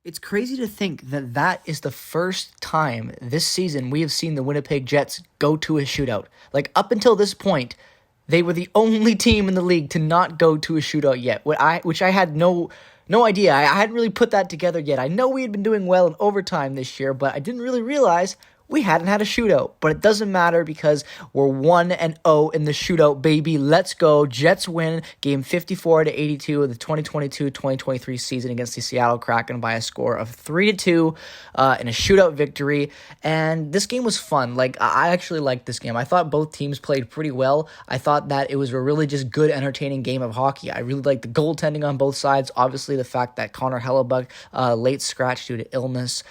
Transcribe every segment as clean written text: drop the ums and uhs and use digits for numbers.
It's crazy to think that that is the first time this season we have seen the Winnipeg Jets go to a shootout. Like up until this point, they were the only team in the league to not go to a shootout yet. Which I had no idea. I hadn't really put that together yet. I know we had been doing well in overtime this year, but I didn't really realize we hadn't had a shootout. But it doesn't matter because we're 1-0 in the shootout, baby. Let's go. Jets win game 54-82 of the 2022-2023 season against the Seattle Kraken by a score of 3-2 in a shootout victory. And this game was fun. Like, I actually liked this game. I thought both teams played pretty well. I thought that it was a really just good, entertaining game of hockey. I really liked the goaltending on both sides. Obviously, the fact that Connor Hellebuck late scratch due to illness,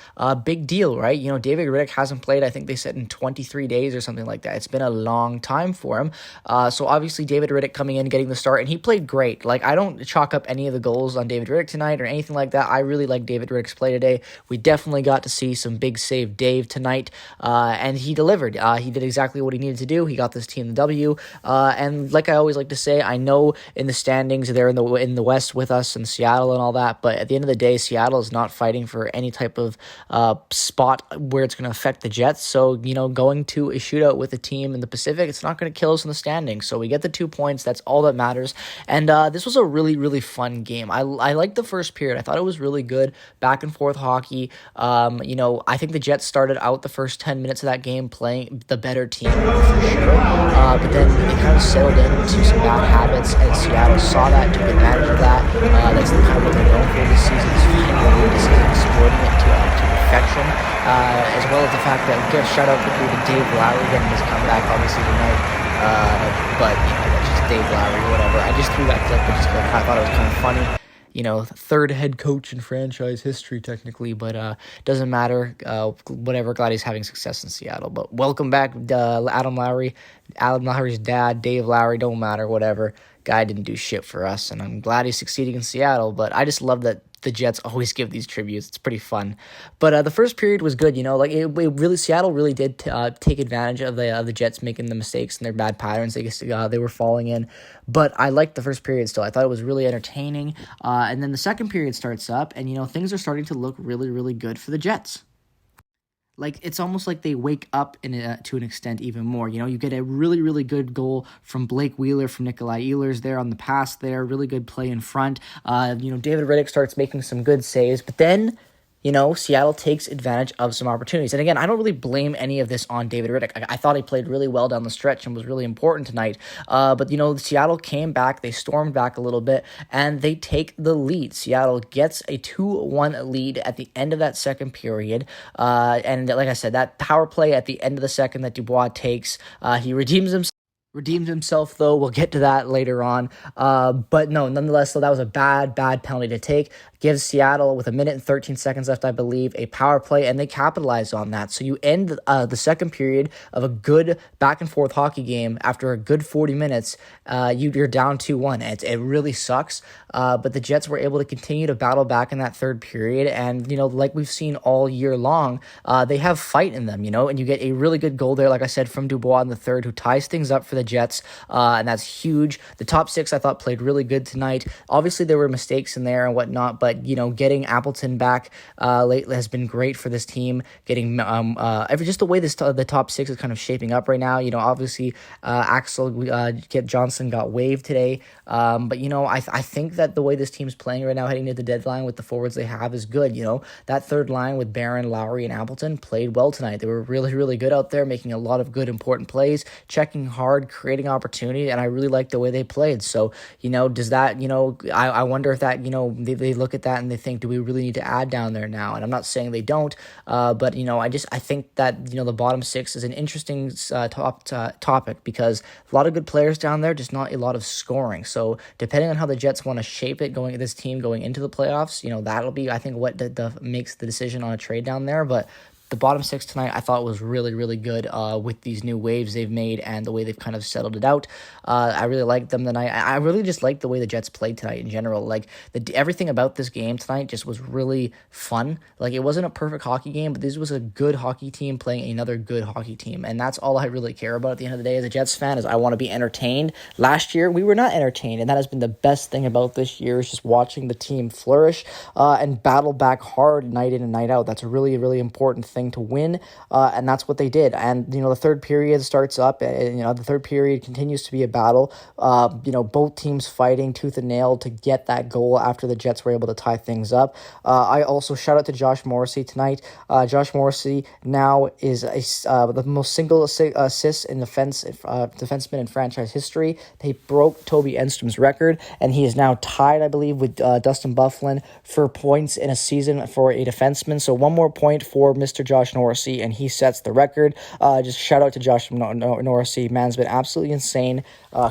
big deal, right? You know, David Riddick hasn't played, I think they said, in 23 days or something like that. It's been a long time for him. So obviously David Riddick coming in, getting the start, and he played great. Like, I don't chalk up any of the goals on David Riddick tonight or anything like that. I really like David Riddick's play today. We definitely got to see some big save Dave tonight, and he delivered. He did exactly what he needed to do. He got this team the W. And like I always like to say, I know in the standings they're in the West with us in Seattle and all that, but at the end of the day, Seattle is not fighting for any type of spot where it's going to affect the Jets. So, you know, going to a shootout with a team in the Pacific, it's not going to kill us in the standings. So we get the 2 points. That's all that matters. And this was a really, really fun game. I liked the first period. I thought it was really good, back and forth hockey. You know, I think the Jets started out the first 10 minutes of that game playing the better team for sure. But then they kind of settled into some bad habits, and Seattle saw that, took advantage of that. That's the kind of what they're known for this season, is finding this is exploiting it to perfection, as well as the fact that we give shout out quickly to Dave Lowry getting his comeback obviously tonight. But you know, that's just Dave Lowry or whatever. I just threw that clip and just I thought it was kind of funny. You know, third head coach in franchise history technically, but doesn't matter. Whatever. Glad he's having success in Seattle. But welcome back, Adam Lowry. Adam Lowry's dad, Dave Lowry. Don't matter. Whatever. Guy didn't do shit for us, and I'm glad he's succeeding in Seattle. But I just love that the Jets always give these tributes. It's pretty fun. But the first period was good, you know, like it really, Seattle really did take advantage of the Jets making the mistakes and their bad patterns they were falling in. But I liked the first period still. I thought it was really entertaining. And then the second period starts up, and, you know, things are starting to look really, really good for the Jets. Like, it's almost like they wake up to an extent even more. You know, you get a really, really good goal from Blake Wheeler, from Nikolai Ehlers there on the pass there. Really good play in front. You know, David Riddick starts making some good saves. But then, you know, Seattle takes advantage of some opportunities. And again, I don't really blame any of this on David Riddick. I thought he played really well down the stretch and was really important tonight. But, you know, Seattle came back. They stormed back a little bit, and they take the lead. Seattle gets a 2-1 lead at the end of that second period. And like I said, that power play at the end of the second that Dubois takes, he redeemed himself, though. We'll get to that later on. But no, nonetheless, so that was a bad penalty to take. Gives Seattle, with 1 minute and 13 seconds left, I believe, a power play, and they capitalized on that. So you end the second period of a good back-and-forth hockey game after a good 40 minutes. You're down 2-1. It really sucks, but the Jets were able to continue to battle back in that third period, and, you know, like we've seen all year long, they have fight in them, you know, and you get a really good goal there, like I said, from Dubois in the third, who ties things up for the Jets, and that's huge. The top six, I thought, played really good tonight. Obviously, there were mistakes in there and whatnot, but, you know, getting Appleton back lately has been great for this team. Getting just the way the top six is kind of shaping up right now. You know, obviously Axel Johnson got waived today, but, you know, I think that the way this team's playing right now, heading to the deadline with the forwards they have, is good. You know, that third line with Barron, Lowry, and Appleton played well tonight. They were really, really good out there, making a lot of good, important plays, checking hard, creating opportunity, and I really liked the way they played. So, you know, does that, you know, I wonder if that, you know, they look at that and they think, do we really need to add down there now? And I'm not saying they don't, but, you know, I think that, you know, the bottom six is an interesting topic, because a lot of good players down there, just not a lot of scoring. So depending on how the Jets want to shape it, this team going into the playoffs, you know, that'll be, I think, what makes the decision on a trade down there. But the bottom six tonight, I thought was really, really good with these new waves they've made and the way they've kind of settled it out. I really liked them tonight. I really just liked the way the Jets played tonight in general. Like, everything about this game tonight just was really fun. Like, it wasn't a perfect hockey game, but this was a good hockey team playing another good hockey team. And that's all I really care about at the end of the day as a Jets fan, is I want to be entertained. Last year, we were not entertained, and that has been the best thing about this year, is just watching the team flourish and battle back hard night in and night out. That's a really, really important thing to win, and that's what they did. And, the third period starts up, and, the third period continues to be a battle. Both teams fighting tooth and nail to get that goal after the Jets were able to tie things up. I also shout out to Josh Morrissey tonight. Josh Morrissey now is the most single assists in defenseman in franchise history. They broke Toby Enstrom's record, and he is now tied, I believe, with Dustin Byfuglien for points in a season for a defenseman. So one more point for Mr. Josh Morrissey, and he sets the record. Just shout out to Josh Morrissey. Man's been absolutely insane.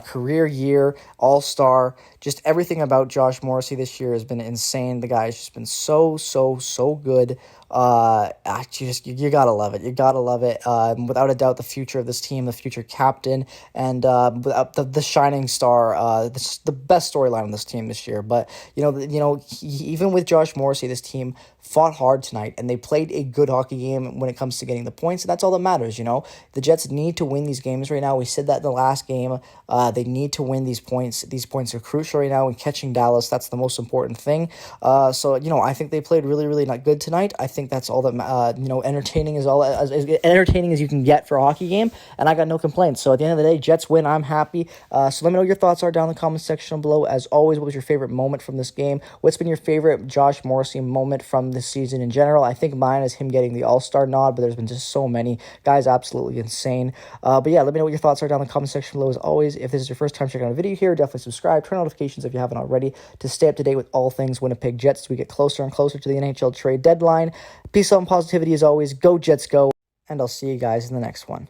Career year, all-star. Just everything about Josh Morrissey this year has been insane. The guy has just been so good. You gotta love it. You gotta love it. Without a doubt, the future of this team, the future captain, and the shining star. The best storyline on this team this year. But even with Josh Morrissey, this team fought hard tonight, and they played a good hockey game when it comes to getting the points, and that's all that matters. The Jets need to win these games right now. We said that in the last game. They need to win these points. These points are crucial right now in catching Dallas. That's the most important thing. So I think they played really, really not good tonight. I think that's all that entertaining is all as entertaining as you can get for a hockey game, and I got no complaints. So at the end of the day, Jets win. I'm happy. So let me know what your thoughts are down in the comment section below. As always, what was your favorite moment from this game? What's been your favorite Josh Morrissey moment from this season in general? I think mine is him getting the All-Star nod, but there's been just so many. Guys, absolutely insane. But yeah, let me know what your thoughts are down in the comment section below. As always, if this is your first time checking out a video here, definitely subscribe, turn on notifications if you haven't already, to stay up to date with all things Winnipeg Jets as we get closer and closer to the NHL trade deadline. Peace out and positivity as always. Go Jets, go. And I'll see you guys in the next one.